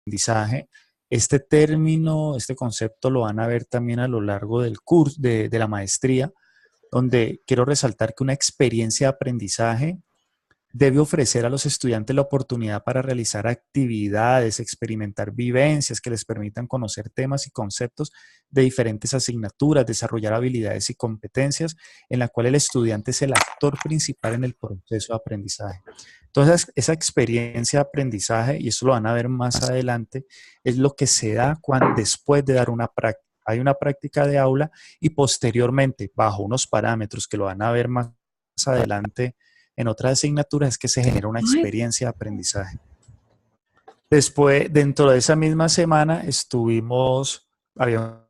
aprendizaje. Este término, este concepto lo van a ver también a lo largo del curso, de la maestría, donde quiero resaltar que una experiencia de aprendizaje debe ofrecer a los estudiantes la oportunidad para realizar actividades, experimentar vivencias que les permitan conocer temas y conceptos de diferentes asignaturas, desarrollar habilidades y competencias en la cual el estudiante es el actor principal en el proceso de aprendizaje. Entonces, esa experiencia de aprendizaje, y eso lo van a ver más adelante, es lo que se da cuando, después de dar una práctica. Hay una práctica de aula y posteriormente, bajo unos parámetros que lo van a ver más adelante, en otras asignaturas, es que se genera una experiencia de aprendizaje. Después, dentro de esa misma semana, había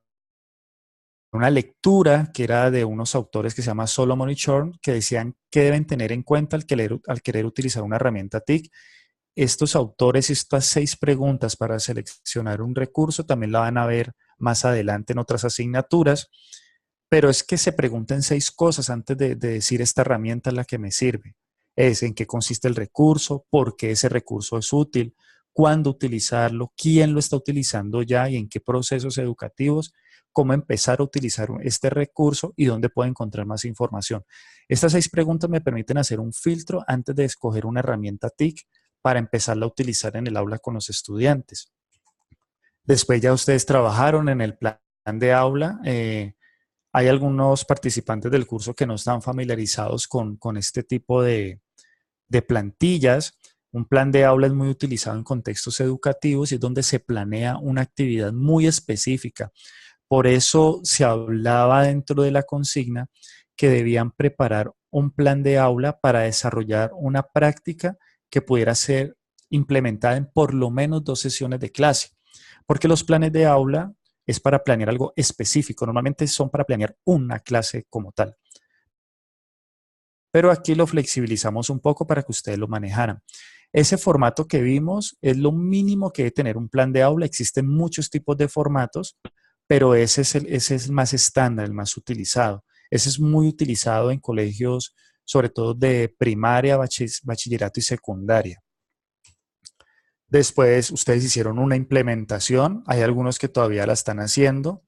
una lectura que era de unos autores que se llama Solomon y Shorn, que decían que deben tener en cuenta al querer utilizar una herramienta TIC. Estos autores y estas 6 preguntas para seleccionar un recurso también la van a ver más adelante en otras asignaturas, pero es que se pregunten 6 cosas antes de decir esta herramienta es la que me sirve. Es en qué consiste el recurso, por qué ese recurso es útil, cuándo utilizarlo, quién lo está utilizando ya y en qué procesos educativos, cómo empezar a utilizar este recurso y dónde puedo encontrar más información. Estas 6 preguntas me permiten hacer un filtro antes de escoger una herramienta TIC para empezarla a utilizar en el aula con los estudiantes. Después ya ustedes trabajaron en el plan de aula. Hay algunos participantes del curso que no están familiarizados con este tipo de plantillas. Un plan de aula es muy utilizado en contextos educativos y es donde se planea una actividad muy específica. Por eso se hablaba dentro de la consigna que debían preparar un plan de aula para desarrollar una práctica que pudiera ser implementada en por lo menos 2 sesiones de clase, porque los planes de aula es para planear algo específico, normalmente son para planear una clase como tal. Pero aquí lo flexibilizamos un poco para que ustedes lo manejaran. Ese formato que vimos es lo mínimo que debe tener un plan de aula. Existen muchos tipos de formatos, pero ese es el más estándar, el más utilizado. Ese es muy utilizado en colegios, sobre todo de primaria, bachillerato y secundaria. Después ustedes hicieron una implementación, hay algunos que todavía la están haciendo,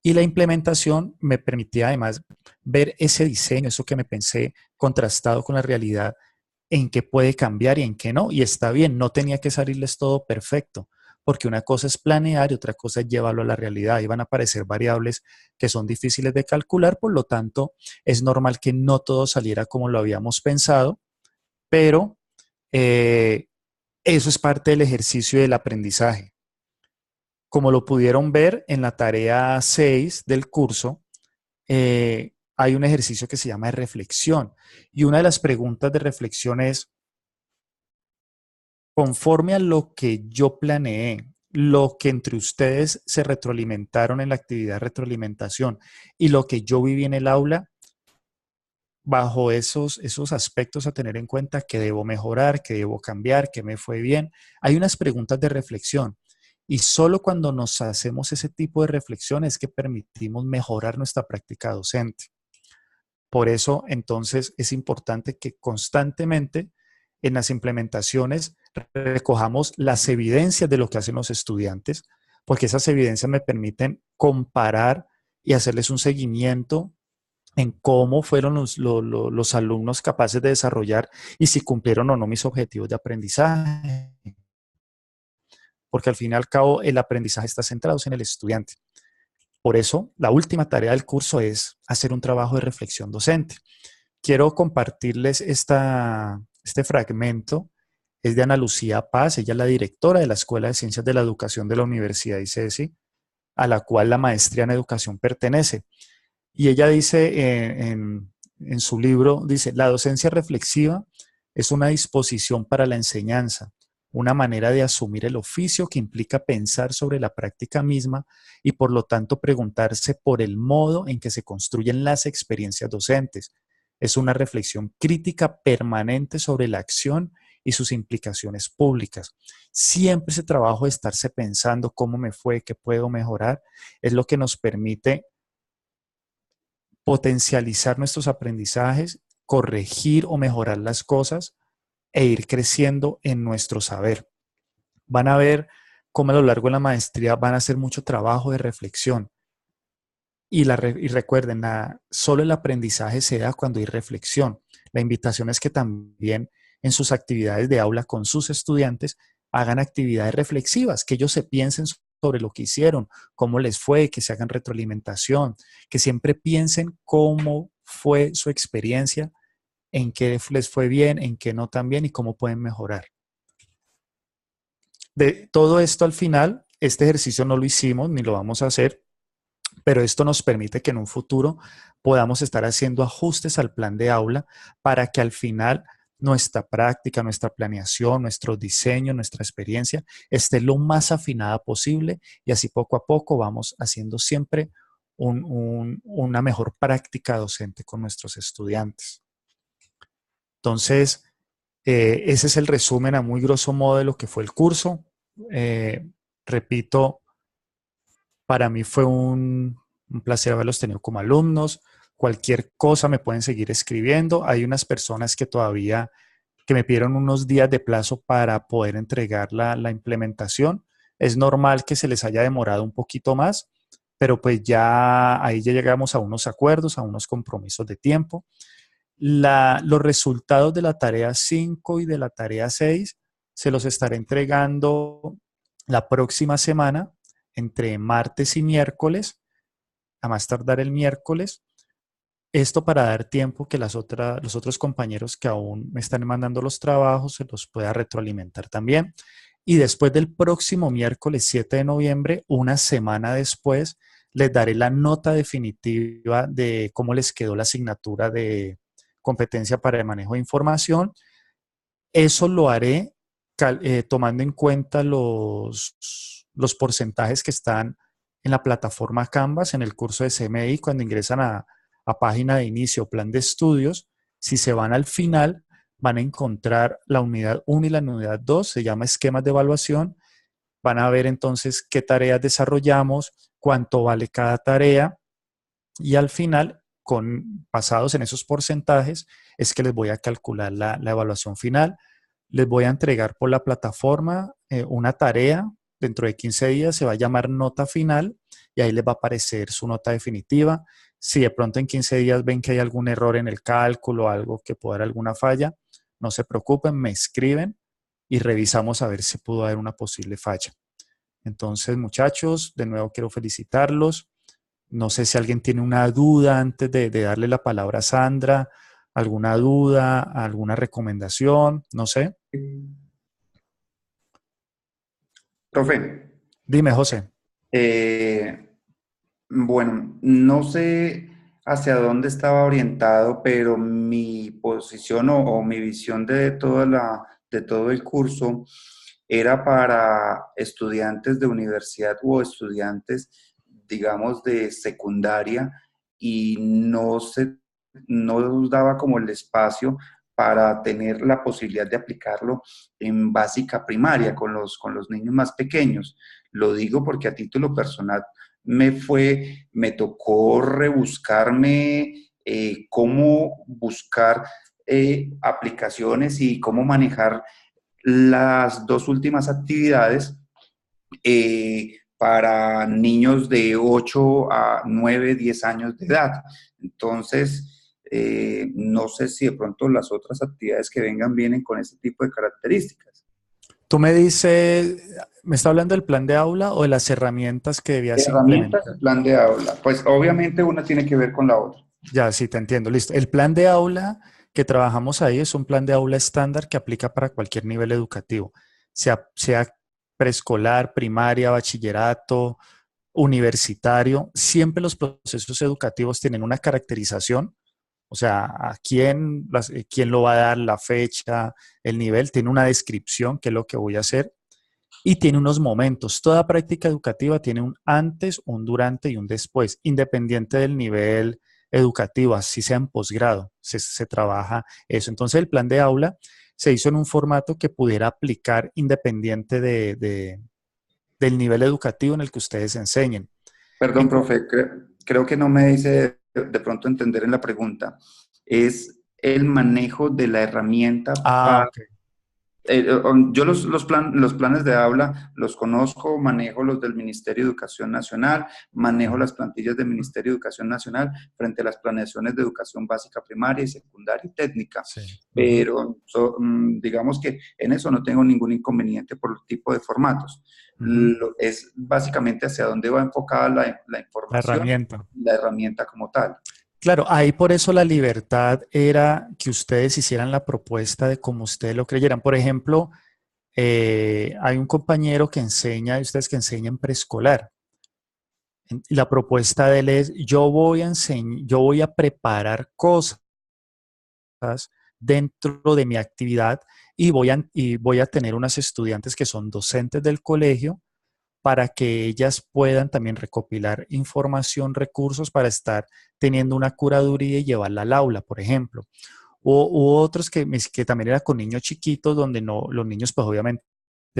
y la implementación me permitía además ver ese diseño, eso que me pensé contrastado con la realidad, en qué puede cambiar y en qué no. Y está bien, no tenía que salirles todo perfecto, porque una cosa es planear y otra cosa es llevarlo a la realidad. Y van a aparecer variables que son difíciles de calcular, por lo tanto, es normal que no todo saliera como lo habíamos pensado, pero eso es parte del ejercicio del aprendizaje. Como lo pudieron ver en la tarea 6 del curso, hay un ejercicio que se llama de reflexión. Y una de las preguntas de reflexión es, conforme a lo que yo planeé, lo que entre ustedes se retroalimentaron en la actividad de retroalimentación y lo que yo viví en el aula, bajo esos aspectos a tener en cuenta que debo mejorar, que debo cambiar, que me fue bien. Hay unas preguntas de reflexión y solo cuando nos hacemos ese tipo de reflexiones es que permitimos mejorar nuestra práctica docente. Por eso, entonces, es importante que constantemente en las implementaciones recojamos las evidencias de lo que hacen los estudiantes, porque esas evidencias me permiten comparar y hacerles un seguimiento en cómo fueron los alumnos capaces de desarrollar y si cumplieron o no mis objetivos de aprendizaje. Porque al fin y al cabo el aprendizaje está centrado en el estudiante. Por eso, la última tarea del curso es hacer un trabajo de reflexión docente. Quiero compartirles este fragmento. Es de Ana Lucía Paz, ella es la directora de la Escuela de Ciencias de la Educación de la Universidad ICESI, a la cual la maestría en educación pertenece. Y ella dice en su libro, dice, la docencia reflexiva es una disposición para la enseñanza, una manera de asumir el oficio que implica pensar sobre la práctica misma y por lo tanto preguntarse por el modo en que se construyen las experiencias docentes. Es una reflexión crítica permanente sobre la acción y sus implicaciones públicas. Siempre ese trabajo de estarse pensando cómo me fue, qué puedo mejorar, es lo que nos permite potencializar nuestros aprendizajes, corregir o mejorar las cosas e ir creciendo en nuestro saber. Van a ver cómo a lo largo de la maestría van a hacer mucho trabajo de reflexión. Y recuerden, solo el aprendizaje se da cuando hay reflexión. La invitación es que también en sus actividades de aula con sus estudiantes hagan actividades reflexivas, que ellos se piensen sobre lo que hicieron, cómo les fue, que se hagan retroalimentación, que siempre piensen cómo fue su experiencia, en qué les fue bien, en qué no tan bien y cómo pueden mejorar. De todo esto al final, este ejercicio no lo hicimos ni lo vamos a hacer, pero esto nos permite que en un futuro podamos estar haciendo ajustes al plan de aula para que al final nuestra práctica, nuestra planeación, nuestro diseño, nuestra experiencia esté lo más afinada posible y así poco a poco vamos haciendo siempre una mejor práctica docente con nuestros estudiantes. Entonces, ese es el resumen a muy grosso modo de lo que fue el curso. Eh, Repito, para mí fue un placer haberlos tenido como alumnos. Cualquier cosa me pueden seguir escribiendo. Hay unas personas que todavía que me pidieron unos días de plazo para poder entregar la implementación. Es normal que se les haya demorado un poquito más, pero pues ya ahí ya llegamos a unos acuerdos, a unos compromisos de tiempo. Los resultados de la tarea 5 y de la tarea 6 se los estaré entregando la próxima semana, entre martes y miércoles, a más tardar el miércoles. Esto para dar tiempo que los otros compañeros que aún me están mandando los trabajos se los pueda retroalimentar también. Y después del próximo miércoles 7 de noviembre, una semana después, les daré la nota definitiva de cómo les quedó la asignatura de competencia para el manejo de información. Eso lo haré tomando en cuenta los porcentajes que están en la plataforma Canvas, en el curso de CMI, cuando ingresan a página de inicio, plan de estudios. Si se van al final, van a encontrar la unidad 1 y la unidad 2, se llama esquemas de evaluación. Van a ver entonces qué tareas desarrollamos, cuánto vale cada tarea y al final, basados en esos porcentajes, es que les voy a calcular la evaluación final. Les voy a entregar por la plataforma una tarea. Dentro de 15 días se va a llamar nota final y ahí les va a aparecer su nota definitiva. Si de pronto en 15 días ven que hay algún error en el cálculo, algo que pueda haber alguna falla, no se preocupen, me escriben y revisamos a ver si pudo haber una posible falla. Entonces, muchachos, de nuevo quiero felicitarlos. No sé si alguien tiene una duda antes de darle la palabra a Sandra, alguna duda, alguna recomendación, no sé. Profe, Dime, José. eh, bueno, no sé hacia dónde estaba orientado, pero mi posición o mi visión de todo el curso era para estudiantes de universidad o estudiantes, digamos, de secundaria y no nos daba como el espacio para tener la posibilidad de aplicarlo en básica primaria con los niños más pequeños. Lo digo porque a título personal me tocó rebuscarme cómo buscar aplicaciones y cómo manejar las dos últimas actividades para niños de 8 a 9 10 años de edad. Entonces, no sé si de pronto las otras actividades que vengan vienen con ese tipo de características. Tú me dices, ¿me está hablando del plan de aula o de las herramientas que debías Herramientas implementar? y plan de aula. Pues obviamente una tiene que ver con la otra. Ya, sí, te entiendo, listo. El plan de aula que trabajamos ahí es un plan de aula estándar que aplica para cualquier nivel educativo, sea preescolar, primaria, bachillerato, universitario. Siempre los procesos educativos tienen una caracterización, o sea, quién lo va a dar, la fecha, el nivel, tiene una descripción, qué es lo que voy a hacer, y tiene unos momentos. Toda práctica educativa tiene un antes, un durante y un después, independiente del nivel educativo, así sea en posgrado, se trabaja eso. Entonces el plan de aula se hizo en un formato que pudiera aplicar independiente del nivel educativo en el que ustedes enseñen. Perdón, En profe, creo que no me dice de pronto entender en la pregunta. Es el manejo de la herramienta para Ok. Yo los planes de aula los conozco, manejo los del Ministerio de Educación Nacional, manejo Ujú. las plantillas del Ministerio de Educación Nacional frente a las planeaciones de educación básica primaria y secundaria y técnica, Sí. Ujú. pero digamos que en eso no tengo ningún inconveniente por el tipo de formatos. Ujú. Es básicamente hacia dónde va enfocada la La información, herramienta. la herramienta como tal. Claro, ahí por eso la libertad era que ustedes hicieran la propuesta de cómo ustedes lo creyeran. Por ejemplo, hay un compañero que enseña, ustedes que enseñan preescolar. Y la propuesta de él es, yo voy a preparar cosas dentro de mi actividad y voy a tener unas estudiantes que son docentes del colegio para que ellas puedan también recopilar información, recursos para estar teniendo una curaduría y llevarla al aula, por ejemplo. Hubo otros que también era con niños chiquitos, donde no, los niños pues obviamente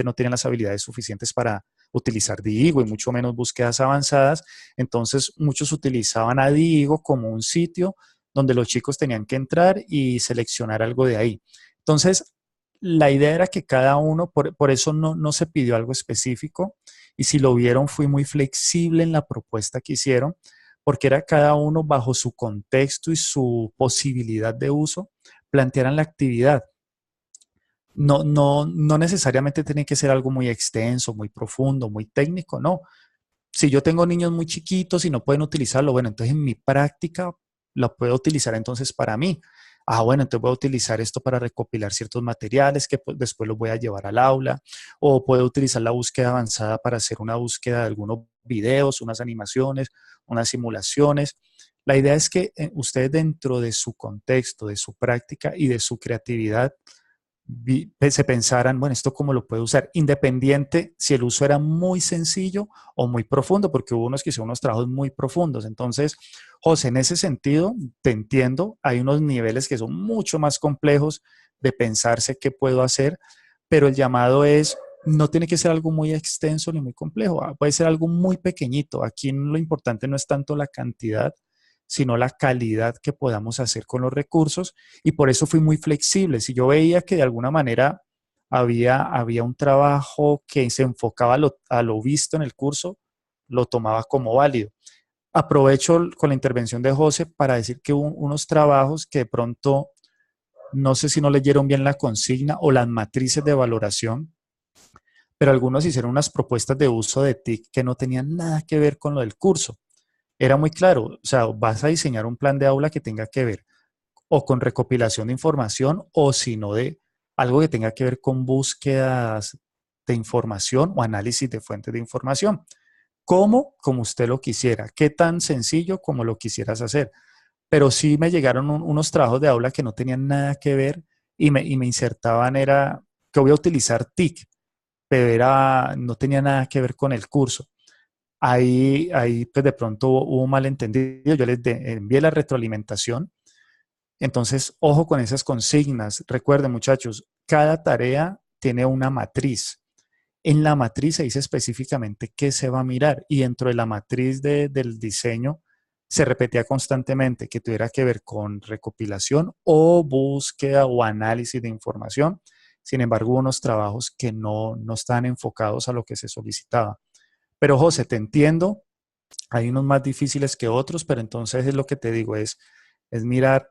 no tienen las habilidades suficientes para utilizar Diigo y mucho menos búsquedas avanzadas. Entonces muchos utilizaban a Diigo como un sitio donde los chicos tenían que entrar y seleccionar algo de ahí. Entonces, la idea era que cada uno, por eso no se pidió algo específico, y si lo vieron fui muy flexible en la propuesta que hicieron, porque era cada uno bajo su contexto y su posibilidad de uso, plantearan la actividad. No necesariamente tiene que ser algo muy extenso, muy profundo, muy técnico, no. Si yo tengo niños muy chiquitos y no pueden utilizarlo, bueno, entonces en mi práctica lo puedo utilizar entonces para mí. Ah, bueno, entonces voy a utilizar esto para recopilar ciertos materiales que pues, después los voy a llevar al aula, o puedo utilizar la búsqueda avanzada para hacer una búsqueda de algunos videos, unas animaciones, unas simulaciones. La idea es que ustedes dentro de su contexto, de su práctica y de su creatividad se pensaran, bueno, ¿esto cómo lo puedo usar? Independiente si el uso era muy sencillo o muy profundo, porque hubo unos que hicieron unos trabajos muy profundos. Entonces, José, en ese sentido, te entiendo, hay unos niveles que son mucho más complejos de pensarse qué puedo hacer, pero el llamado es, no tiene que ser algo muy extenso ni muy complejo, puede ser algo muy pequeñito. Aquí lo importante no es tanto la cantidad, sino la calidad que podamos hacer con los recursos, y por eso fui muy flexible. Si yo veía que de alguna manera había un trabajo que se enfocaba a lo visto en el curso, lo tomaba como válido. Aprovecho con la intervención de José para decir que hubo unos trabajos que de pronto, no sé si no leyeron bien la consigna o las matrices de valoración, pero algunos hicieron unas propuestas de uso de TIC que no tenían nada que ver con lo del curso. Era muy claro, o sea, vas a diseñar un plan de aula que tenga que ver o con recopilación de información, o si no de algo que tenga que ver con búsquedas de información o análisis de fuentes de información. ¿Cómo? Como usted lo quisiera. ¿Qué tan sencillo como lo quisieras hacer? Pero sí me llegaron unos trabajos de aula que no tenían nada que ver, y me insertaban, era que voy a utilizar TIC, pero no tenía nada que ver con el curso. Ahí pues de pronto hubo un malentendido. Yo envié la retroalimentación. Entonces, ojo con esas consignas. Recuerden, muchachos, cada tarea tiene una matriz. En la matriz se dice específicamente qué se va a mirar, y dentro de la matriz del diseño se repetía constantemente que tuviera que ver con recopilación o búsqueda o análisis de información. Sin embargo, hubo unos trabajos que no estaban enfocados a lo que se solicitaba. Pero José, te entiendo, hay unos más difíciles que otros, pero entonces es lo que te digo, es mirar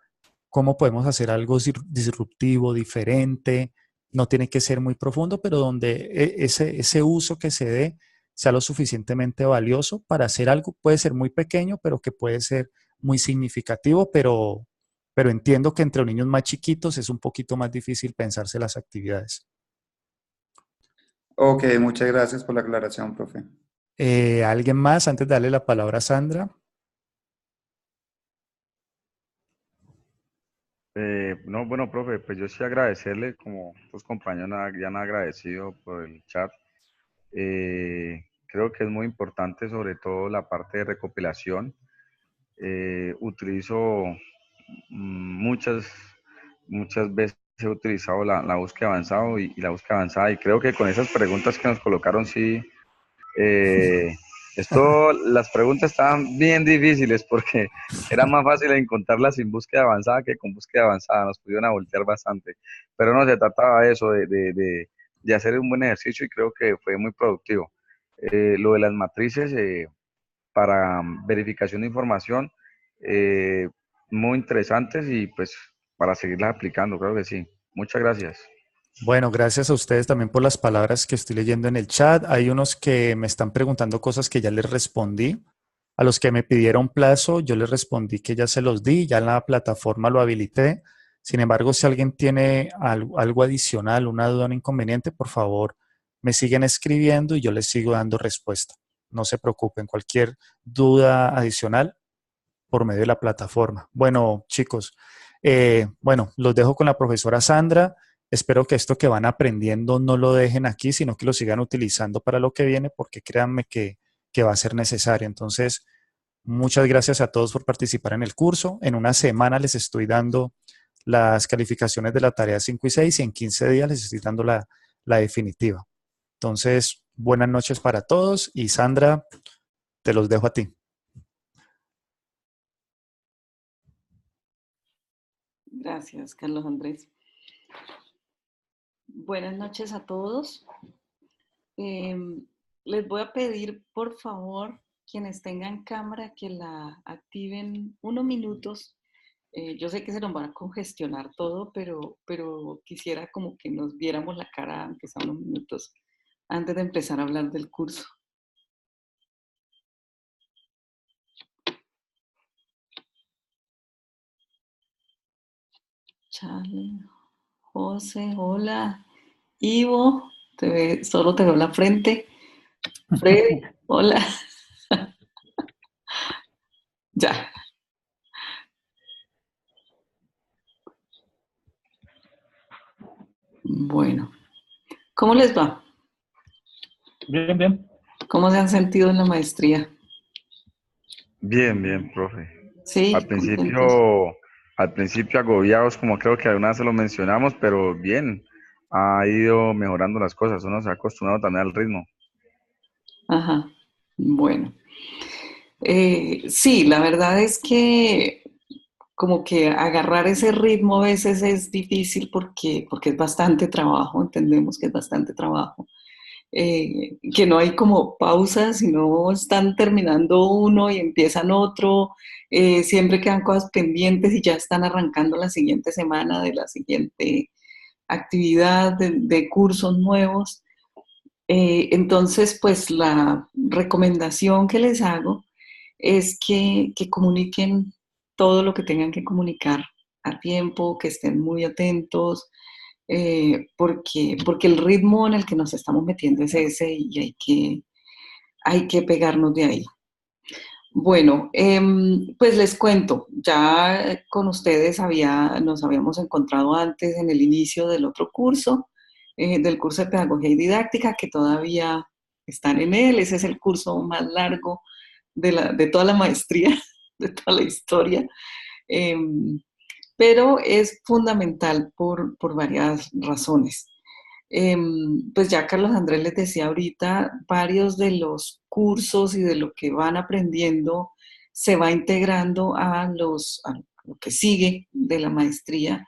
cómo podemos hacer algo disruptivo, diferente. No tiene que ser muy profundo, pero donde ese uso que se dé sea lo suficientemente valioso para hacer algo. Puede ser muy pequeño, pero que puede ser muy significativo, pero entiendo que entre los niños más chiquitos es un poquito más difícil pensarse las actividades. Ok, muchas gracias por la aclaración, profe. ¿Alguien más antes de darle la palabra a Sandra? No, bueno, profe, pues yo sí agradecerle, como tus compañeros ya han agradecido por el chat. Creo que es muy importante, sobre todo la parte de recopilación. Utilizo muchas, muchas veces he utilizado la búsqueda avanzada y la búsqueda avanzada, y creo que con esas preguntas que nos colocaron, sí, eh, Las preguntas estaban bien difíciles porque era más fácil encontrarlas sin búsqueda avanzada que con búsqueda avanzada, nos pudieron a voltear bastante, pero no se trataba de eso, de hacer un buen ejercicio y creo que fue muy productivo. Lo de las matrices para verificación de información, eh, muy interesantes y pues para seguirlas aplicando, creo que sí. Muchas gracias. Bueno, gracias a ustedes también por las palabras que estoy leyendo en el chat. Hay unos que me están preguntando cosas que ya les respondí. A los que me pidieron plazo, yo les respondí que ya se los di, ya en la plataforma lo habilité. Sin embargo, si alguien tiene algo adicional, una duda, un inconveniente, por favor, me siguen escribiendo y yo les sigo dando respuesta. No se preocupen, cualquier duda adicional por medio de la plataforma. Bueno, chicos, bueno, los dejo con la profesora Sandra. Espero que esto que van aprendiendo no lo dejen aquí, sino que lo sigan utilizando para lo que viene, porque créanme que va a ser necesario. Entonces, muchas gracias a todos por participar en el curso. En una semana les estoy dando las calificaciones de la tarea 5 y 6 y en 15 días les estoy dando la definitiva. Entonces, buenas noches para todos y Sandra, te los dejo a ti. Gracias, Carlos Andrés. Buenas noches a todos. Les voy a pedir, por favor, quienes tengan cámara, que la activen unos minutos. Yo sé que se nos va a congestionar todo, pero quisiera como que nos viéramos la cara, aunque sean unos minutos, antes de empezar a hablar del curso. Charlie, José, hola. Ivo, solo te veo la frente. Freddy, hola. Ya. Bueno, ¿cómo les va? Bien, bien. ¿Cómo se han sentido en la maestría? Bien, bien, profe. Sí, Al contentos. principio, al principio agobiados, como creo que alguna vez se lo mencionamos, pero bien, ha ido mejorando las cosas, uno se ha acostumbrado también al ritmo. Ajá, bueno. Sí, la verdad es que como que agarrar ese ritmo a veces es difícil porque es bastante trabajo, entendemos que es bastante trabajo. Que no hay como pausas, sino están terminando uno y empiezan otro, siempre quedan cosas pendientes y ya están arrancando la siguiente semana de la siguiente actividad de cursos nuevos. Entonces, pues la recomendación que les hago es que comuniquen todo lo que tengan que comunicar a tiempo, que estén muy atentos, porque el ritmo en el que nos estamos metiendo es ese y hay que pegarnos de ahí. Bueno, pues les cuento, ya con ustedes nos habíamos encontrado antes en el inicio del otro curso, del curso de Pedagogía y Didáctica, que todavía están en él. Ese es el curso más largo de toda la maestría, de toda la historia, pero es fundamental por varias razones. Pues ya Carlos Andrés les decía ahorita, varios de los cursos y de lo que van aprendiendo se va integrando a lo que sigue de la maestría,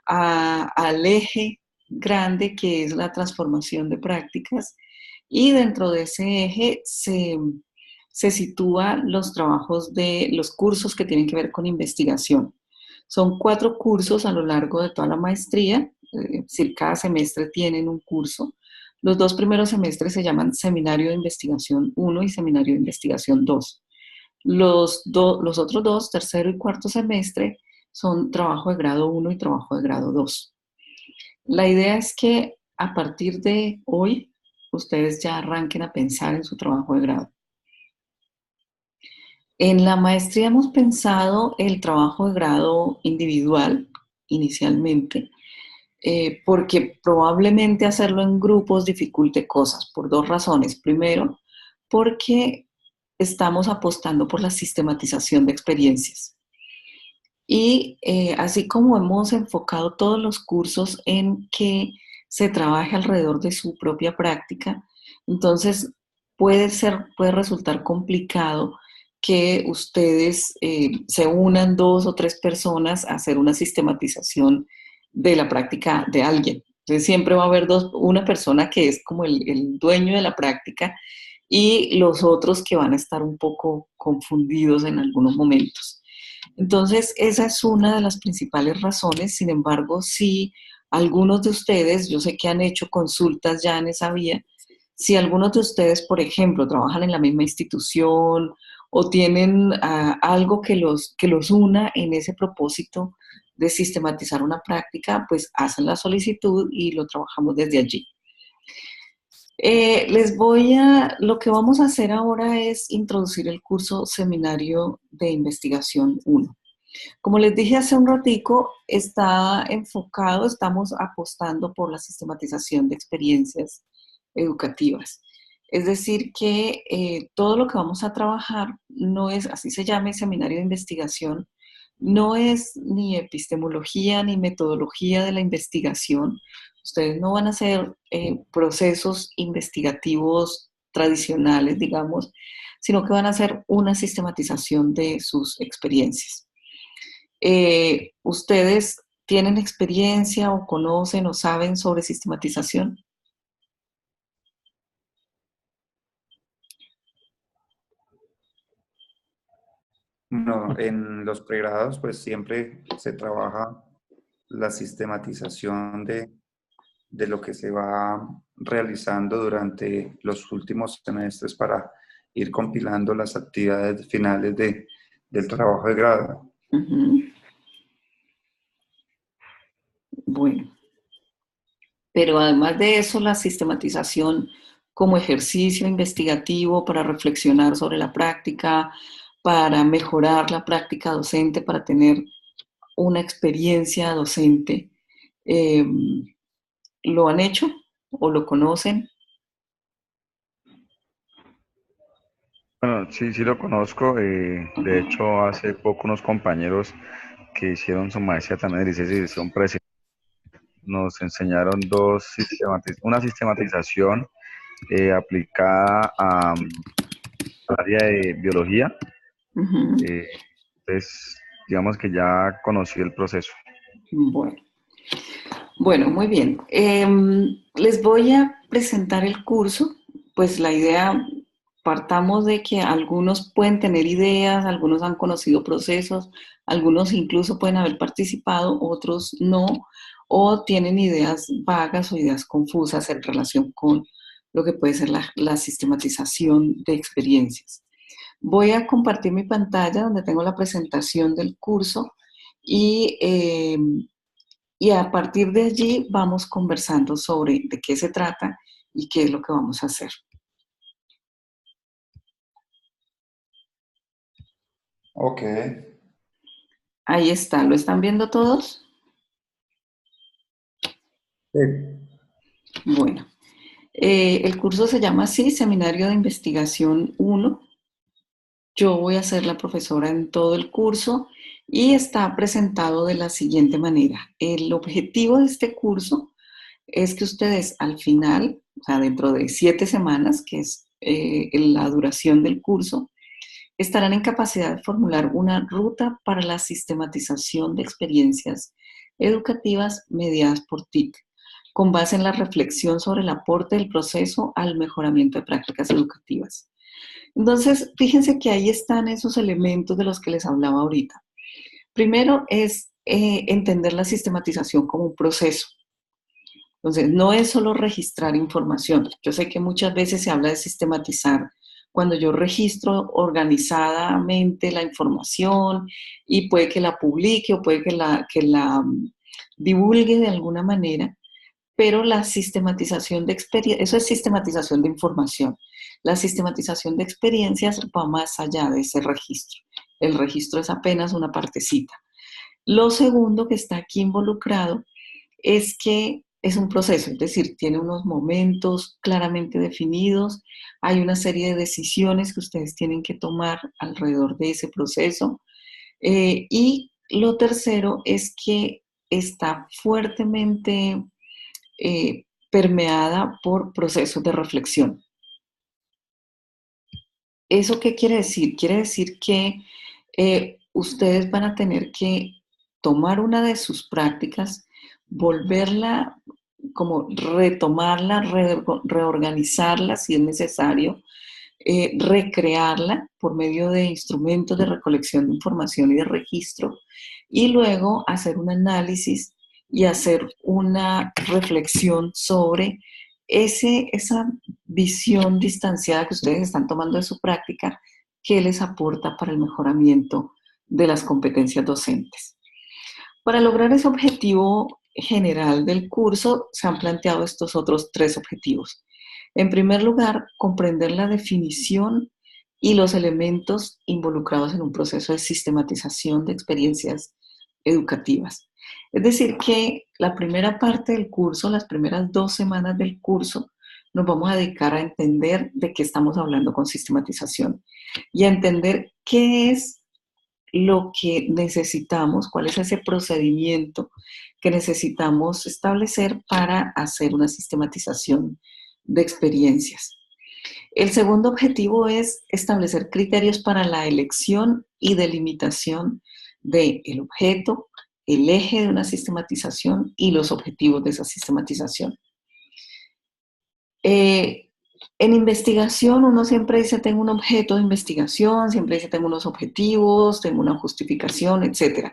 al eje grande que es la transformación de prácticas, y dentro de ese eje se sitúan los trabajos de los cursos que tienen que ver con investigación. Son 4 cursos a lo largo de toda la maestría, es decir, cada semestre tienen un curso. Los 2 primeros semestres se llaman Seminario de Investigación 1 y Seminario de Investigación 2. Los otros 2, tercero y cuarto semestre, son trabajo de grado 1 y trabajo de grado 2. La idea es que a partir de hoy ustedes ya arranquen a pensar en su trabajo de grado. En la maestría hemos pensado el trabajo de grado individual inicialmente, porque probablemente hacerlo en grupos dificulte cosas por 2 razones. Primero, porque estamos apostando por la sistematización de experiencias. Y así como hemos enfocado todos los cursos en que se trabaje alrededor de su propia práctica, entonces puede resultar complicado que ustedes se unan 2 o 3 personas a hacer una sistematización de la práctica de alguien. Entonces siempre va a haber una persona que es como el dueño de la práctica y los otros que van a estar un poco confundidos en algunos momentos. Entonces, esa es una de las principales razones. Sin embargo, si algunos de ustedes, yo sé que han hecho consultas ya en esa vía, si algunos de ustedes, por ejemplo, trabajan en la misma institución o tienen algo que los una en ese propósito de sistematizar una práctica, pues hacen la solicitud y lo trabajamos desde allí. Lo que vamos a hacer ahora es introducir el curso Seminario de Investigación 1. Como les dije hace un ratico, está enfocado, estamos apostando por la sistematización de experiencias educativas. Es decir, que todo lo que vamos a trabajar no es, así se llama, seminario de investigación, no es ni epistemología ni metodología de la investigación. Ustedes no van a hacer procesos investigativos tradicionales, digamos, sino que van a hacer una sistematización de sus experiencias. ¿Ustedes tienen experiencia o conocen o saben sobre sistematización? No, en los pregrados pues siempre se trabaja la sistematización de lo que se va realizando durante los últimos semestres para ir compilando las actividades finales del trabajo de grado. Uh-huh. Bueno, pero además de eso, la sistematización como ejercicio investigativo para reflexionar sobre la práctica, para mejorar la práctica docente, para tener una experiencia docente, ¿lo han hecho o lo conocen? Bueno, sí, sí lo conozco. De hecho, hace poco unos compañeros que hicieron su maestría también de licenciación nos enseñaron una sistematización aplicada al área de biología. Uh-huh. Entonces, digamos que ya conocí el proceso. Bueno, muy bien. Les voy a presentar el curso. Pues la idea, partamos de que algunos pueden tener ideas, algunos han conocido procesos, algunos incluso pueden haber participado, otros no, o tienen ideas vagas o ideas confusas en relación con lo que puede ser la sistematización de experiencias. Voy a compartir mi pantalla donde tengo la presentación del curso y a partir de allí vamos conversando sobre de qué se trata y qué es lo que vamos a hacer. Ok. Ahí está, ¿lo están viendo todos? Sí. Bueno, el curso se llama así, Seminario de Investigación 1. Yo voy a ser la profesora en todo el curso y está presentado de la siguiente manera. El objetivo de este curso es que ustedes al final, o sea, dentro de 7 semanas, que es la duración del curso, estarán en capacidad de formular una ruta para la sistematización de experiencias educativas mediadas por TIC, con base en la reflexión sobre el aporte del proceso al mejoramiento de prácticas educativas. Entonces, fíjense que ahí están esos elementos de los que les hablaba ahorita. Primero es entender la sistematización como un proceso. Entonces, no es solo registrar información. Yo sé que muchas veces se habla de sistematizar cuando yo registro organizadamente la información y puede que la publique o puede que la divulgue de alguna manera, pero la sistematización de experiencias, eso es sistematización de información. La sistematización de experiencias va más allá de ese registro. El registro es apenas una partecita. Lo segundo que está aquí involucrado es que es un proceso, es decir, tiene unos momentos claramente definidos, hay una serie de decisiones que ustedes tienen que tomar alrededor de ese proceso. Y lo tercero es que está fuertemente permeada por procesos de reflexión. ¿Eso qué quiere decir? Quiere decir que ustedes van a tener que tomar una de sus prácticas, volverla, como retomarla, reorganizarla si es necesario, recrearla por medio de instrumentos de recolección de información y de registro, y luego hacer un análisis y hacer una reflexión sobre esa visión distanciada que ustedes están tomando de su práctica, que les aporta para el mejoramiento de las competencias docentes. Para lograr ese objetivo general del curso, se han planteado estos otros 3 objetivos. En primer lugar, comprender la definición y los elementos involucrados en un proceso de sistematización de experiencias educativas. Es decir, que la primera parte del curso, las primeras 2 semanas del curso, nos vamos a dedicar a entender de qué estamos hablando con sistematización y a entender qué es lo que necesitamos, cuál es ese procedimiento que necesitamos establecer para hacer una sistematización de experiencias. El segundo objetivo es establecer criterios para la elección y delimitación del objeto, el eje de una sistematización y los objetivos de esa sistematización. En investigación uno siempre dice tengo un objeto de investigación, siempre dice tengo unos objetivos, tengo una justificación, etc.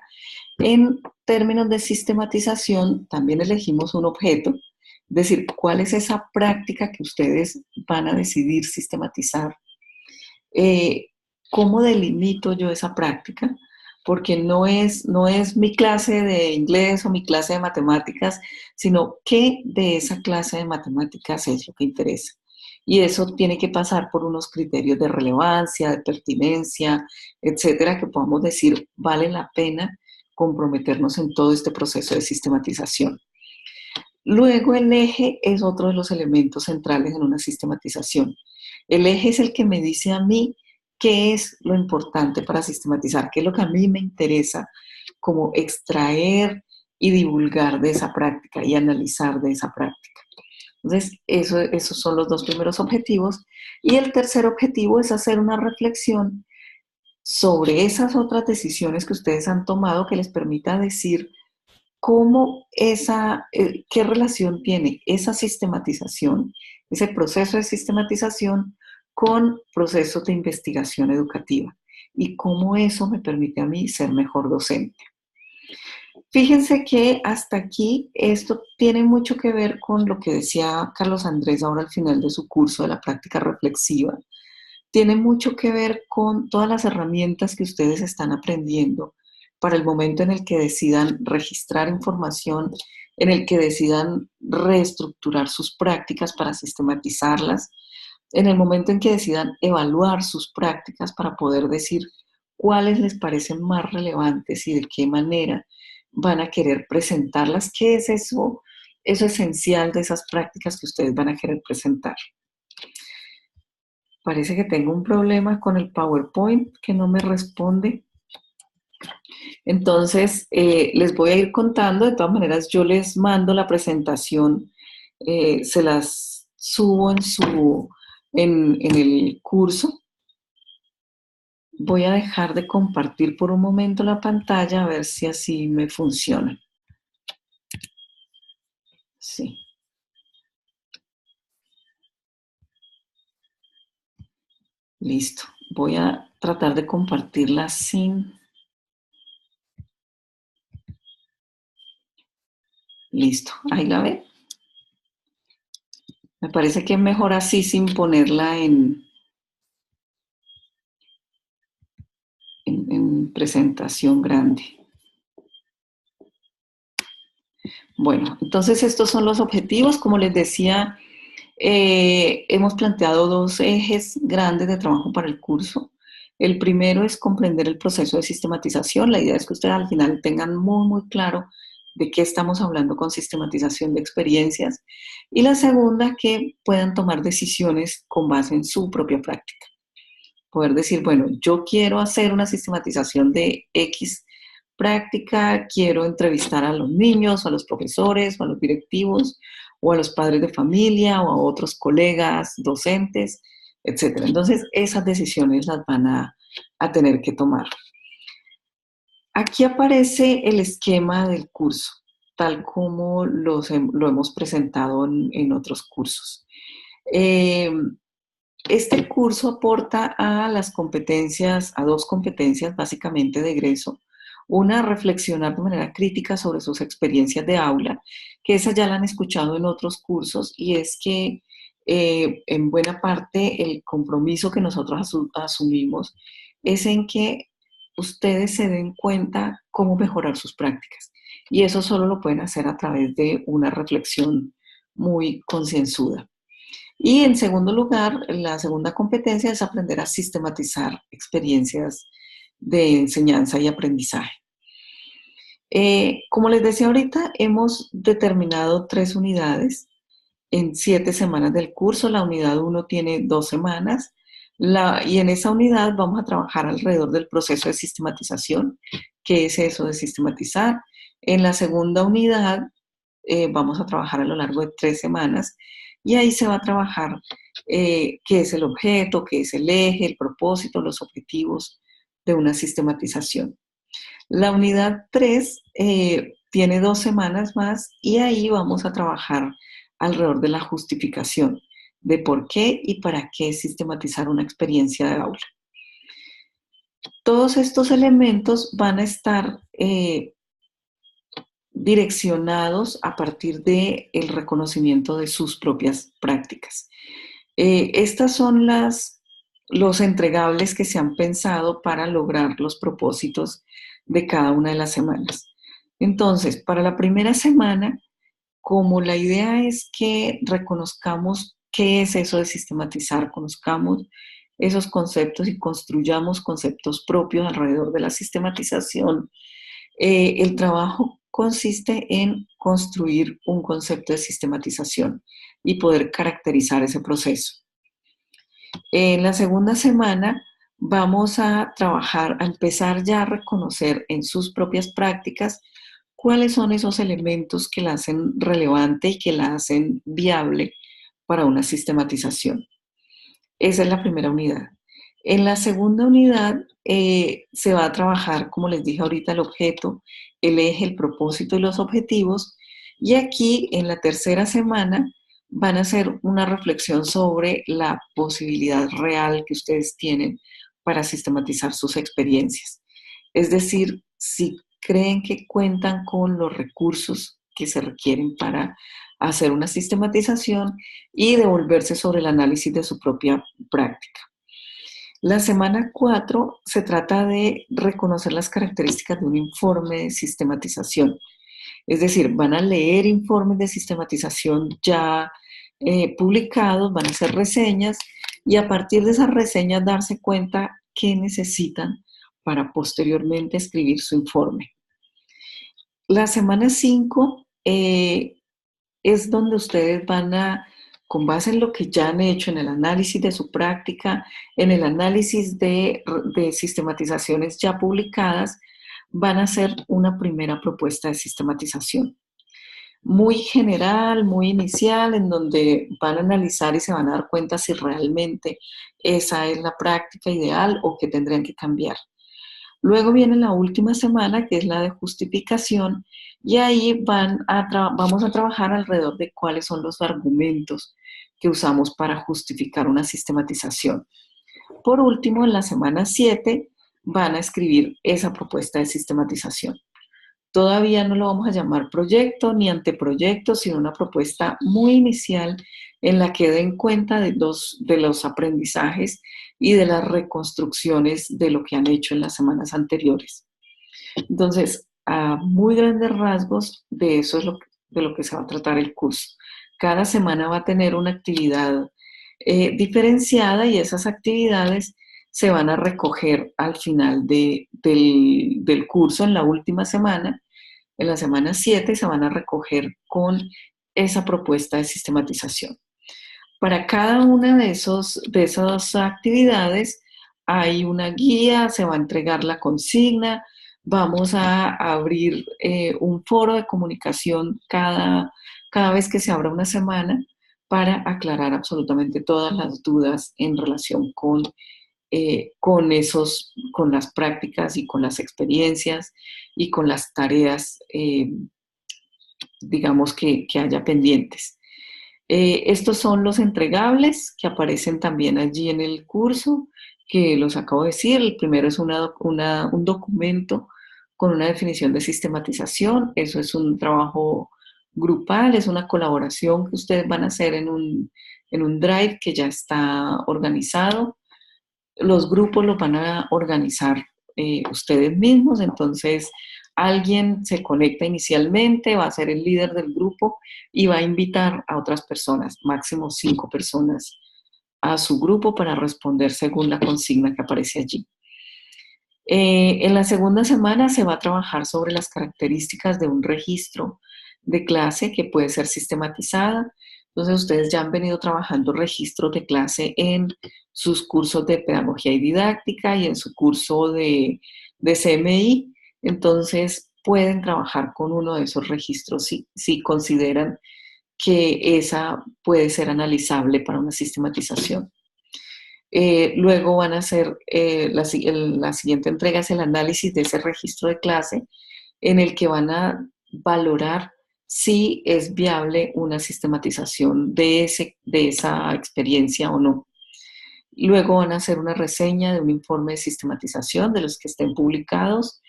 En términos de sistematización también elegimos un objeto, es decir, cuál es esa práctica que ustedes van a decidir sistematizar. ¿Cómo delimito yo esa práctica? Porque no es mi clase de inglés o mi clase de matemáticas, sino qué de esa clase de matemáticas es lo que interesa. Y eso tiene que pasar por unos criterios de relevancia, de pertinencia, etcétera, que podamos decir vale la pena comprometernos en todo este proceso de sistematización. Luego el eje es otro de los elementos centrales en una sistematización. El eje es el que me dice a mí qué es lo importante para sistematizar, qué es lo que a mí me interesa como extraer y divulgar de esa práctica y analizar de esa práctica. Entonces, esos son los 2 primeros objetivos. Y el tercer objetivo es hacer una reflexión sobre esas otras decisiones que ustedes han tomado que les permita decir qué relación tiene esa sistematización, ese proceso de sistematización con procesos de investigación educativa y cómo eso me permite a mí ser mejor docente. Fíjense que hasta aquí esto tiene mucho que ver con lo que decía Carlos Andrés ahora al final de su curso de la práctica reflexiva. Tiene mucho que ver con todas las herramientas que ustedes están aprendiendo para el momento en el que decidan registrar información, en el que decidan reestructurar sus prácticas para sistematizarlas, en el momento en que decidan evaluar sus prácticas para poder decir cuáles les parecen más relevantes y de qué manera van a querer presentarlas. ¿Qué es eso esencial de esas prácticas que ustedes van a querer presentar? Parece que tengo un problema con el PowerPoint que no me responde. Entonces, les voy a ir contando. De todas maneras, yo les mando la presentación, se las subo en el curso. Voy a dejar de compartir por un momento la pantalla a ver si así me funciona. Sí. Listo. Voy a tratar de compartirla sin... Listo. Ahí la ve. Me parece que es mejor así sin ponerla en presentación grande. Bueno, entonces estos son los objetivos. Como les decía, hemos planteado 2 ejes grandes de trabajo para el curso. El primero es comprender el proceso de sistematización. La idea es que ustedes al final tengan muy, muy claro de qué estamos hablando con sistematización de experiencias. Y la segunda, que puedan tomar decisiones con base en su propia práctica. Poder decir, bueno, yo quiero hacer una sistematización de X práctica, quiero entrevistar a los niños, o a los profesores, o a los directivos, o a los padres de familia, o a otros colegas docentes, etcétera. Entonces, esas decisiones las van a tener que tomar. Aquí aparece el esquema del curso, tal como lo hemos presentado en otros cursos. Este curso aporta a las competencias, a dos competencias básicamente de egreso. Una, reflexionar de manera crítica sobre sus experiencias de aula, que esa ya la han escuchado en otros cursos, y es que en buena parte el compromiso que nosotros asumimos es en que ustedes se den cuenta cómo mejorar sus prácticas. Y eso solo lo pueden hacer a través de una reflexión muy concienzuda. Y en segundo lugar, la segunda competencia es aprender a sistematizar experiencias de enseñanza y aprendizaje. Como les decía ahorita, hemos determinado 3 unidades en 7 semanas del curso. La unidad 1 tiene 2 semanas. Y en esa unidad vamos a trabajar alrededor del proceso de sistematización. ¿Qué es eso de sistematizar? En la segunda unidad vamos a trabajar a lo largo de 3 semanas y ahí se va a trabajar qué es el objeto, qué es el eje, el propósito, los objetivos de una sistematización. La unidad 3 tiene 2 semanas más y ahí vamos a trabajar alrededor de la justificación de por qué y para qué sistematizar una experiencia de aula. Todos estos elementos van a estar direccionados a partir del reconocimiento de sus propias prácticas. Estas son los entregables que se han pensado para lograr los propósitos de cada una de las semanas. Entonces, para la primera semana, como la idea es que reconozcamos qué es eso de sistematizar, conozcamos esos conceptos y construyamos conceptos propios alrededor de la sistematización, el trabajo consiste en construir un concepto de sistematización y poder caracterizar ese proceso. En la segunda semana vamos a trabajar, a empezar ya a reconocer en sus propias prácticas cuáles son esos elementos que la hacen relevante y que la hacen viable para una sistematización. Esa es la primera unidad. En la segunda unidad se va a trabajar, como les dije ahorita, el objeto, el eje, el propósito y los objetivos. Y aquí, en la tercera semana, van a hacer una reflexión sobre la posibilidad real que ustedes tienen para sistematizar sus experiencias. Es decir, si creen que cuentan con los recursos que se requieren para hacer una sistematización y devolverse sobre el análisis de su propia práctica. La semana 4 se trata de reconocer las características de un informe de sistematización. Es decir, van a leer informes de sistematización ya publicados, van a hacer reseñas y a partir de esas reseñas darse cuenta qué necesitan para posteriormente escribir su informe. La semana 5 es donde ustedes van a, con base en lo que ya han hecho, en el análisis de su práctica, en el análisis de sistematizaciones ya publicadas, van a hacer una primera propuesta de sistematización. Muy general, muy inicial, en donde van a analizar y se van a dar cuenta si realmente esa es la práctica ideal o que tendrían que cambiar. Luego viene la última semana, que es la de justificación, y ahí vamos a trabajar alrededor de cuáles son los argumentos que usamos para justificar una sistematización. Por último, en la semana 7 van a escribir esa propuesta de sistematización. Todavía no lo vamos a llamar proyecto ni anteproyecto, sino una propuesta muy inicial en la que den cuenta de los aprendizajes y de las reconstrucciones de lo que han hecho en las semanas anteriores. Entonces, a muy grandes rasgos, de eso es de lo que se va a tratar el curso. Cada semana va a tener una actividad diferenciada y esas actividades se van a recoger al final del curso, en la última semana. En la semana 7 se van a recoger con esa propuesta de sistematización. Para cada una de esas actividades hay una guía, se va a entregar la consigna, vamos a abrir un foro de comunicación cada vez que se abra una semana para aclarar absolutamente todas las dudas en relación con las prácticas y con las experiencias y con las tareas, digamos, que haya pendientes. Estos son los entregables que aparecen también allí en el curso, que los acabo de decir. El primero es un documento con una definición de sistematización. Eso es un trabajo grupal, es una colaboración que ustedes van a hacer en un Drive que ya está organizado. Los grupos los van a organizar ustedes mismos, entonces alguien se conecta inicialmente, va a ser el líder del grupo y va a invitar a otras personas, máximo 5 personas, a su grupo para responder según la consigna que aparece allí. En la segunda semana se va a trabajar sobre las características de un registro de clase que puede ser sistematizada. Entonces, ustedes ya han venido trabajando registros de clase en sus cursos de pedagogía y didáctica y en su curso de CMI. Entonces, pueden trabajar con uno de esos registros si consideran que esa puede ser analizable para una sistematización. Luego van a hacer, la siguiente entrega es el análisis de ese registro de clase en el que van a valorar si es viable una sistematización de esa experiencia o no. Luego van a hacer una reseña de un informe de sistematización de los que estén publicados.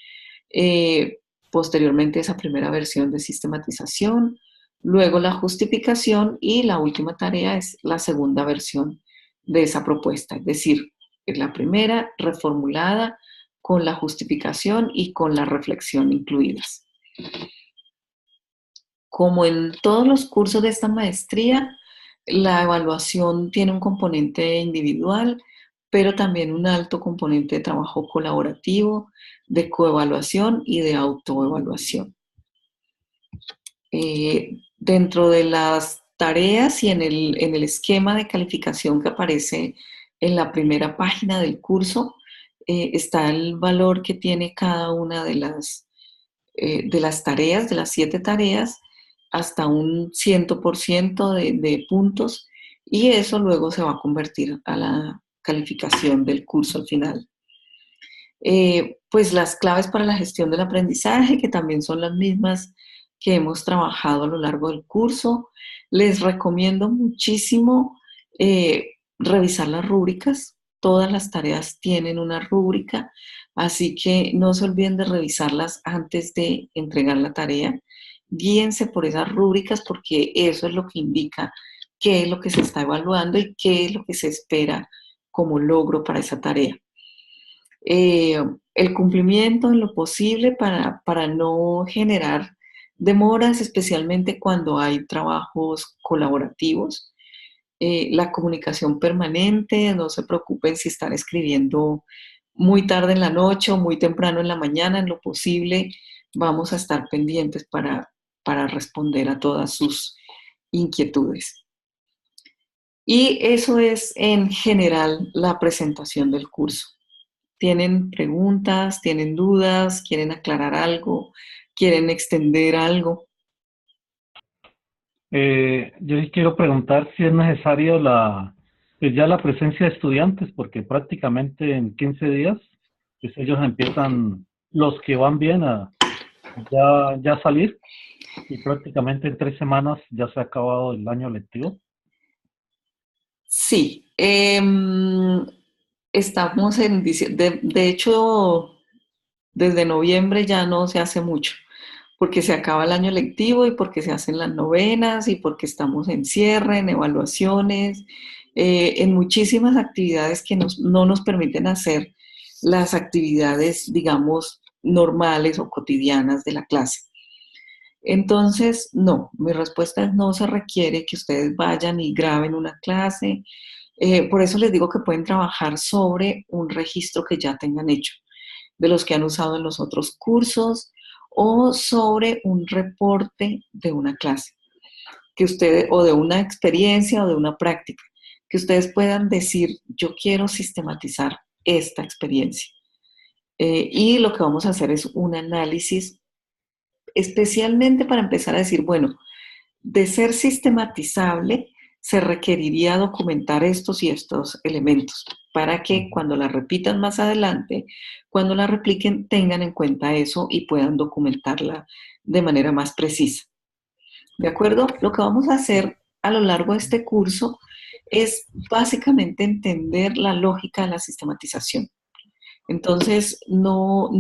Posteriormente esa primera versión de sistematización. Luego la justificación y la última tarea es la segunda versión de esa propuesta. Es decir, es la primera reformulada con la justificación y con la reflexión incluidas. Como en todos los cursos de esta maestría, la evaluación tiene un componente individual, pero también un alto componente de trabajo colaborativo, de coevaluación y de autoevaluación. Dentro de las tareas y en el esquema de calificación que aparece en la primera página del curso, está el valor que tiene cada una de las tareas, de las 7 tareas, hasta un 100% de puntos, y eso luego se va a convertir a la calificación del curso al final. Pues las claves para la gestión del aprendizaje, que también son las mismas que hemos trabajado a lo largo del curso. Les recomiendo muchísimo revisar las rúbricas. Todas las tareas tienen una rúbrica, así que no se olviden de revisarlas antes de entregar la tarea. Guíense por esas rúbricas porque eso es lo que indica qué es lo que se está evaluando y qué es lo que se espera como logro para esa tarea. El cumplimiento en lo posible para no generar demoras, especialmente cuando hay trabajos colaborativos. La comunicación permanente, no se preocupen si están escribiendo muy tarde en la noche o muy temprano en la mañana, en lo posible vamos a estar pendientes para responder a todas sus inquietudes. Y eso es en general la presentación del curso. ¿Tienen preguntas? ¿Tienen dudas? ¿Quieren aclarar algo? ¿Quieren extender algo? Yo sí quiero preguntar si es necesario pues ya la presencia de estudiantes, porque prácticamente en 15 días, pues ellos empiezan, los que van bien, a ya salir, y prácticamente en 3 semanas ya se ha acabado el año lectivo. Sí, estamos en diciembre. De hecho, desde noviembre ya no se hace mucho, porque se acaba el año lectivo y porque se hacen las novenas y porque estamos en cierre, en evaluaciones, en muchísimas actividades que no nos permiten hacer las actividades, digamos, normales o cotidianas de la clase. Entonces, no, mi respuesta es no se requiere que ustedes vayan y graben una clase. Por eso les digo que pueden trabajar sobre un registro que ya tengan hecho, de los que han usado en los otros cursos, o sobre un reporte de una clase, que ustedes, o de una experiencia o de una práctica, que ustedes puedan decir, yo quiero sistematizar esta experiencia. Y lo que vamos a hacer es un análisis especialmente para empezar a decir, bueno, de ser sistematizable, se requeriría documentar estos y estos elementos para que cuando la repitan más adelante, cuando la repliquen, tengan en cuenta eso y puedan documentarla de manera más precisa. ¿De acuerdo? Lo que vamos a hacer a lo largo de este curso es básicamente entender la lógica de la sistematización. Entonces, no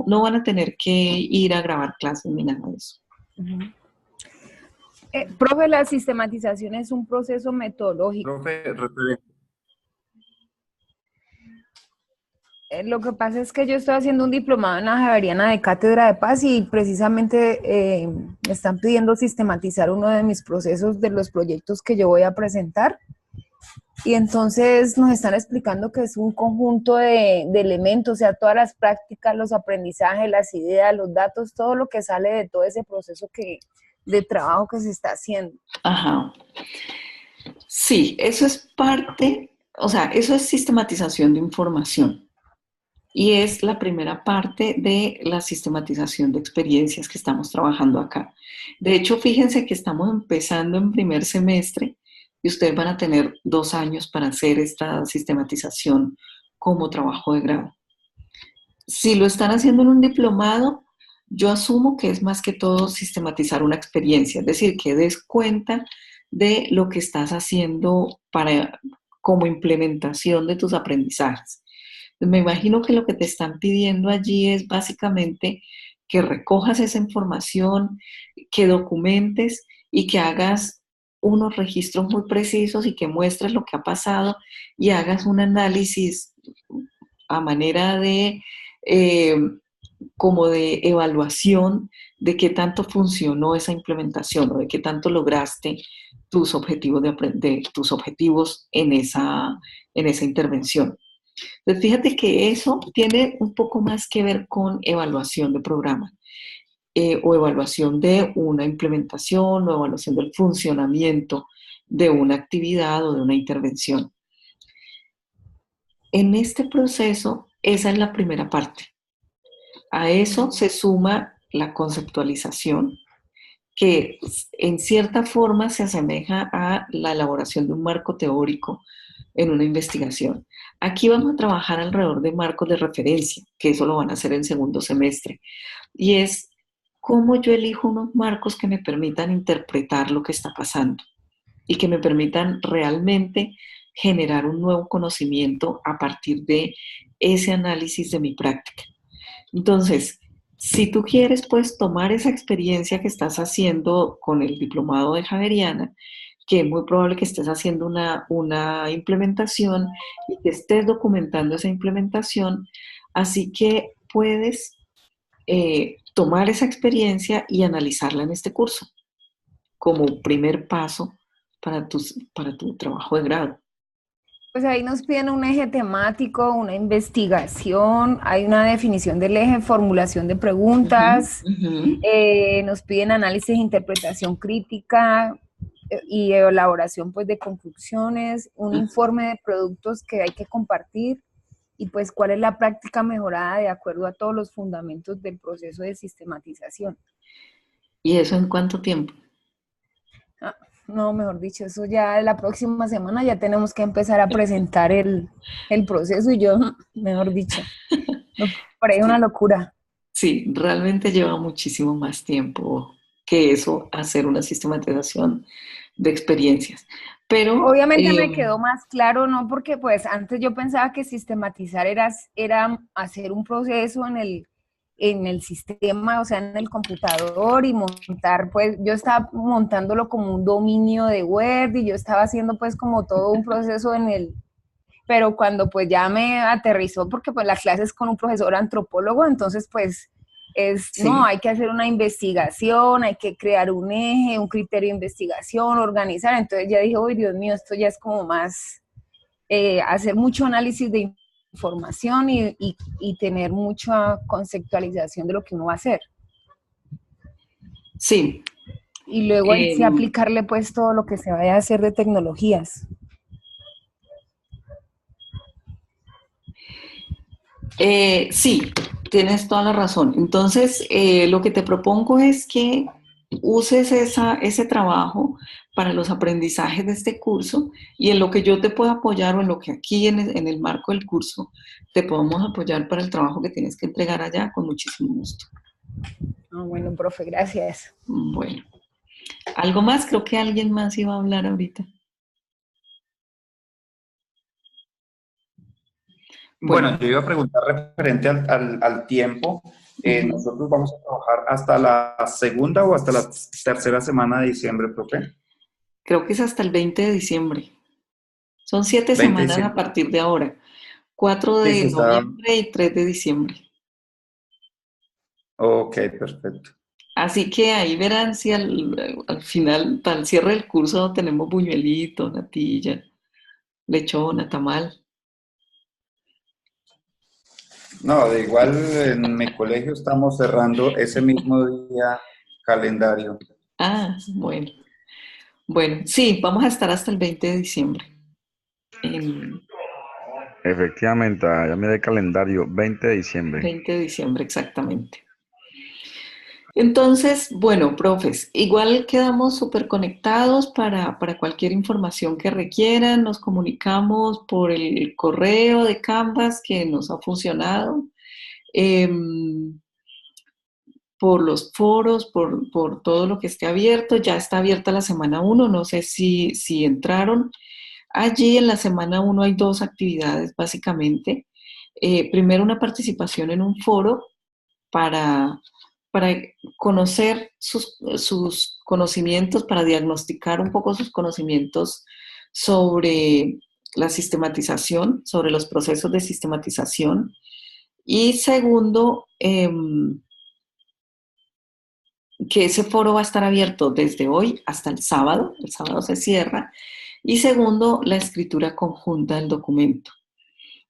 van a tener que ir a grabar clases ni nada de eso. Profe, la sistematización es un proceso metodológico. Profe, referente. Lo que pasa es que yo estoy haciendo un diplomado en la Javeriana de Cátedra de Paz y precisamente me están pidiendo sistematizar uno de mis procesos de los proyectos que yo voy a presentar. Y entonces nos están explicando que es un conjunto de elementos, o sea, todas las prácticas, los aprendizajes, las ideas, los datos, todo lo que sale de todo ese proceso de trabajo que se está haciendo. Ajá. Sí, eso es parte, o sea, eso es sistematización de información. Y es la primera parte de la sistematización de experiencias que estamos trabajando acá. De hecho, fíjense que estamos empezando en primer semestre y ustedes van a tener 2 años para hacer esta sistematización como trabajo de grado. Si lo están haciendo en un diplomado, yo asumo que es más que todo sistematizar una experiencia, es decir, que des cuenta de lo que estás haciendo como implementación de tus aprendizajes. Me imagino que lo que te están pidiendo allí es básicamente que recojas esa información, que documentes y que hagas unos registros muy precisos y que muestres lo que ha pasado y hagas un análisis a manera de como de evaluación de qué tanto funcionó esa implementación o de qué tanto lograste tus objetivos tus objetivos en esa intervención. Entonces, fíjate que eso tiene un poco más que ver con evaluación de programa o evaluación de una implementación o evaluación del funcionamiento de una actividad o de una intervención. En este proceso, esa es la primera parte. A eso se suma la conceptualización, que en cierta forma se asemeja a la elaboración de un marco teórico en una investigación. Aquí vamos a trabajar alrededor de marcos de referencia, que eso lo van a hacer en segundo semestre, y es cómo yo elijo unos marcos que me permitan interpretar lo que está pasando y que me permitan realmente generar un nuevo conocimiento a partir de ese análisis de mi práctica. Entonces, si tú quieres, pues, tomar esa experiencia que estás haciendo con el diplomado de Javeriana, que es muy probable que estés haciendo una implementación y que estés documentando esa implementación, así que puedes tomar esa experiencia y analizarla en este curso como primer paso para tu trabajo de grado. Pues ahí nos piden un eje temático, una investigación, hay una definición del eje, formulación de preguntas, nos piden análisis e interpretación crítica y elaboración pues de conclusiones, un informe de productos que hay que compartir y pues cuál es la práctica mejorada de acuerdo a todos los fundamentos del proceso de sistematización. ¿Y eso en cuánto tiempo? No, mejor dicho, eso ya la próxima semana ya tenemos que empezar a presentar el proceso y yo, mejor dicho, me parece una locura. Sí, realmente lleva muchísimo más tiempo que eso, hacer una sistematización de experiencias. Pero obviamente me quedó más claro, ¿no? Porque pues antes yo pensaba que sistematizar era hacer un proceso en el sistema, o sea, en el computador y montar, pues yo estaba montándolo como un dominio de Word y yo estaba haciendo pues como todo un proceso pero cuando pues ya me aterrizó, porque pues la clase es con un profesor antropólogo, entonces pues no, hay que hacer una investigación, hay que crear un eje, un criterio de investigación, organizar, entonces ya dije, uy, Dios mío, esto ya es como más, hacer mucho análisis de información y tener mucha conceptualización de lo que uno va a hacer. Sí. Y luego sí aplicarle pues todo lo que se vaya a hacer de tecnologías. Sí, tienes toda la razón. Entonces, lo que te propongo es que uses ese trabajo para los aprendizajes de este curso y en lo que yo te pueda apoyar o en lo que aquí en el marco del curso te podamos apoyar para el trabajo que tienes que entregar allá, con muchísimo gusto. Bueno, profe, gracias. Bueno, ¿algo más? Creo que alguien más iba a hablar ahorita. Bueno, yo iba a preguntar referente al tiempo. Nosotros vamos a trabajar hasta la segunda o hasta la tercera semana de diciembre, profe. Creo que es hasta el 20 de diciembre. Son 7 20 de semanas a diciembre. partir de ahora. 4 Sí, de sí, está. noviembre y 3 de diciembre. Ok, perfecto. Así que ahí verán si al final, al cierre del curso, tenemos buñuelito, natilla, lechona, tamal. No, de igual en mi colegio estamos cerrando ese mismo día calendario. Ah, bueno. Bueno, sí, vamos a estar hasta el 20 de diciembre. Efectivamente, ya miré el calendario, 20 de diciembre. 20 de diciembre, exactamente. Entonces, bueno, profes, igual quedamos súper conectados para cualquier información que requieran. Nos comunicamos por el correo de Canvas que nos ha funcionado, por los foros, por todo lo que esté abierto. Ya está abierta la semana 1, no sé si entraron. Allí en la semana 1 hay 2 actividades, básicamente. Primero, una participación en un foro para conocer sus conocimientos, para diagnosticar un poco sus conocimientos sobre la sistematización, sobre los procesos de sistematización. Y segundo, que ese foro va a estar abierto desde hoy hasta el sábado se cierra. Y segundo, la escritura conjunta del documento.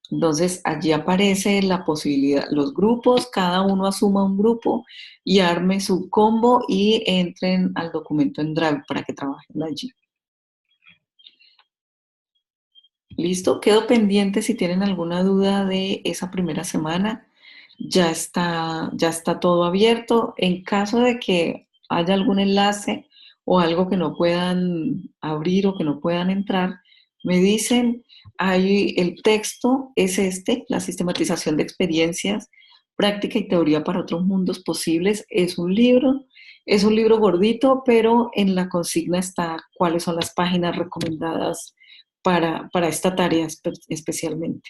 Entonces, allí aparece la posibilidad, los grupos, cada uno asuma un grupo y arme su combo y entren al documento en Drive para que trabajen allí. ¿Listo? Quedo pendiente si tienen alguna duda de esa primera semana. Ya está todo abierto. En caso de que haya algún enlace o algo que no puedan abrir o que no puedan entrar, me dicen. Ahí el texto es la sistematización de experiencias, práctica y teoría para otros mundos posibles. Es un libro gordito, pero en la consigna está cuáles son las páginas recomendadas para esta tarea especialmente.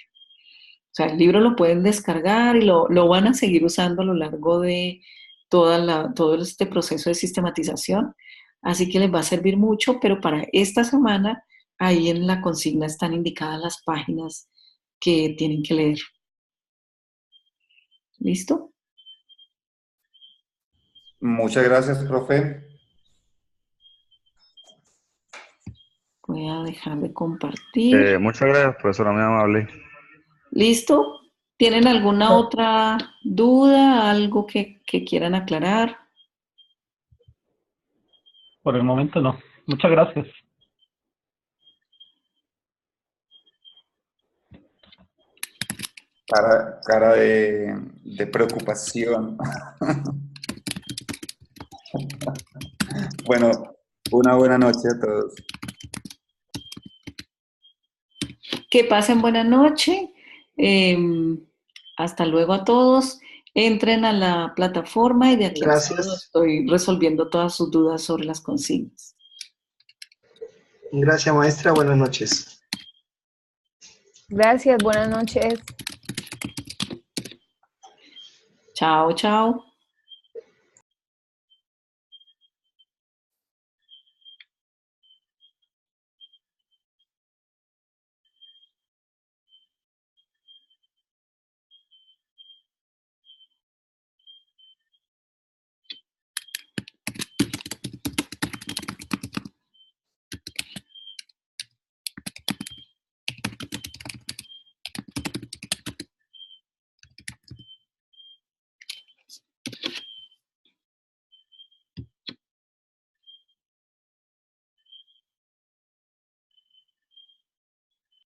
O sea, el libro lo pueden descargar y lo van a seguir usando a lo largo de todo este proceso de sistematización. Así que les va a servir mucho, pero para esta semana, ahí en la consigna están indicadas las páginas que tienen que leer. ¿Listo? Muchas gracias, profe. Voy a dejar de compartir. Muchas gracias, profesora, muy amable. ¿Listo? ¿Tienen alguna otra duda, algo que quieran aclarar? Por el momento no. Muchas gracias. Cara de preocupación. Bueno, una buena noche a todos. Que pasen buena noche. Hasta luego a todos. Entren a la plataforma y de aquí al sábado estoy resolviendo todas sus dudas sobre las consignas. Gracias, maestra. Buenas noches. Gracias, buenas noches. Chao, chao.